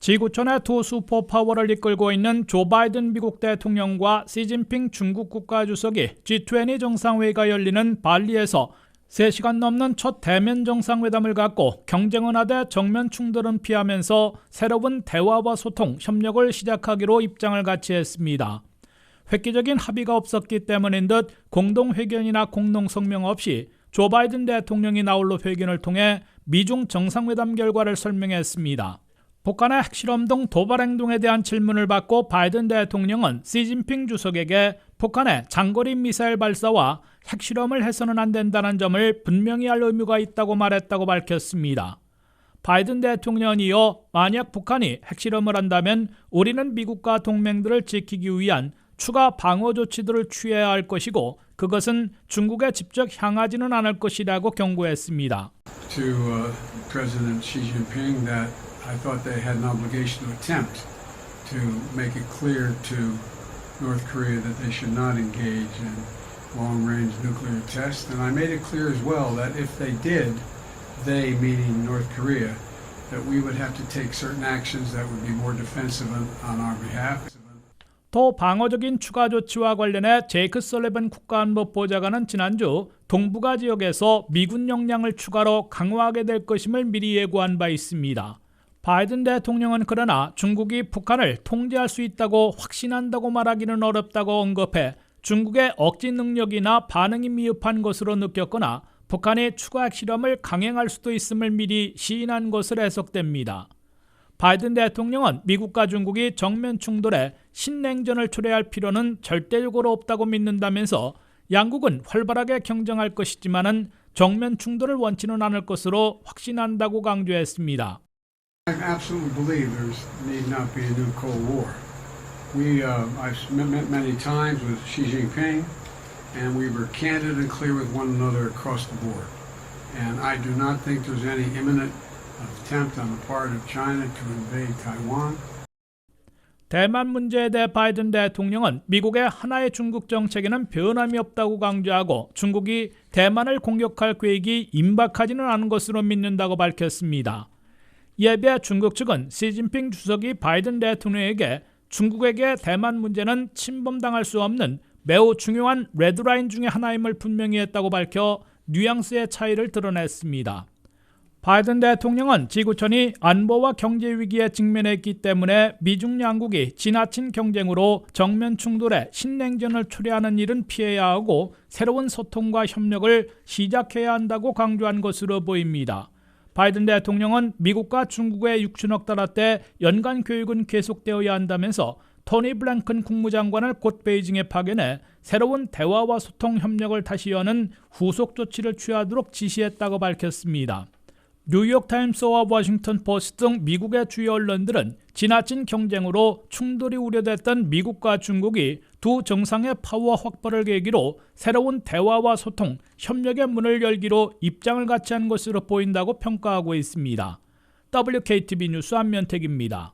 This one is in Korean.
지구촌의 두 슈퍼파워를 이끌고 있는 조 바이든 미국 대통령과 시진핑 중국 국가주석이 G20 정상회의가 열리는 발리에서 3시간 넘는 첫 대면 정상회담을 갖고 경쟁은 하되 정면 충돌은 피하면서 새로운 대화와 소통, 협력을 시작하기로 입장을 같이 했습니다. 획기적인 합의가 없었기 때문인 듯 공동회견이나 공동성명 없이 조 바이든 대통령이 나홀로 회견을 통해 미중 정상회담 결과를 설명했습니다. 북한의 핵실험 등 도발 행동에 대한 질문을 받고 바이든 대통령은 시진핑 주석에게 북한의 장거리 미사일 발사와 핵실험을 해서는 안 된다는 점을 분명히 할 의무가 있다고 말했다고 밝혔습니다. 바이든 대통령은 이어 만약 북한이 핵실험을 한다면 우리는 미국과 동맹들을 지키기 위한 추가 방어 조치들을 취해야 할 것이고 그것은 중국에 직접 향하지는 않을 것이라고 경고했습니다. To President Xi Jinping that I thought they had an obligation to attempt to make it clear to North Korea that they should not engage in long-range nuclear tests. And I made it clear as well that if they did, they, meaning North Korea, that we would have to take certain actions that would be more defensive on our behalf. 더 방어적인 추가 조치와 관련해 제이크 설리번 국가안보보좌관은 지난주 동북아 지역에서 미군 역량을 추가로 강화하게 될 것임을 미리 예고한 바 있습니다. 바이든 대통령은 그러나 중국이 북한을 통제할 수 있다고 확신한다고 말하기는 어렵다고 언급해 중국의 억지 능력이나 반응이 미흡한 것으로 느꼈거나 북한이 추가 핵실험을 강행할 수도 있음을 미리 시인한 것으로 해석됩니다. 바이든 대통령은 미국과 중국이 정면 충돌에 신냉전을 초래할 필요는 절대적으로 없다고 믿는다면서 양국은 활발하게 경쟁할 것이지만은 정면 충돌을 원치는 않을 것으로 확신한다고 강조했습니다. I absolutely believe there need not be a new Cold War. I've met many times with Xi Jinping, and we were candid and clear with one another across the board. And I do not think there's any imminent attempt on the part of China to invade Taiwan. 대만 문제에 대해 바이든 대통령은 미국의 하나의 중국 정책에는 변함이 없다고 강조하고 중국이 대만을 공격할 계획이 임박하지는 않은 것으로 믿는다고 밝혔습니다. 이에 비해 중국 측은 시진핑 주석이 바이든 대통령에게 중국에게 대만 문제는 침범당할 수 없는 매우 중요한 레드라인 중의 하나임을 분명히 했다고 밝혀 뉘앙스의 차이를 드러냈습니다. 바이든 대통령은 지구촌이 안보와 경제 위기에 직면했기 때문에 미중 양국이 지나친 경쟁으로 정면 충돌에 신냉전을 초래하는 일은 피해야 하고 새로운 소통과 협력을 시작해야 한다고 강조한 것으로 보입니다. 바이든 대통령은 미국과 중국의 6천억 달러 대 연간 교육은 계속되어야 한다면서 토니 블랭컨 국무장관을 곧 베이징에 파견해 새로운 대화와 소통 협력을 다시 여는 후속 조치를 취하도록 지시했다고 밝혔습니다. 뉴욕타임스와 워싱턴 포스트 등 미국의 주요 언론들은 지나친 경쟁으로 충돌이 우려됐던 미국과 중국이 두 정상의 파워 확보를 계기로 새로운 대화와 소통, 협력의 문을 열기로 입장을 같이 한 것으로 보인다고 평가하고 있습니다. WKTV 뉴스 안면택입니다.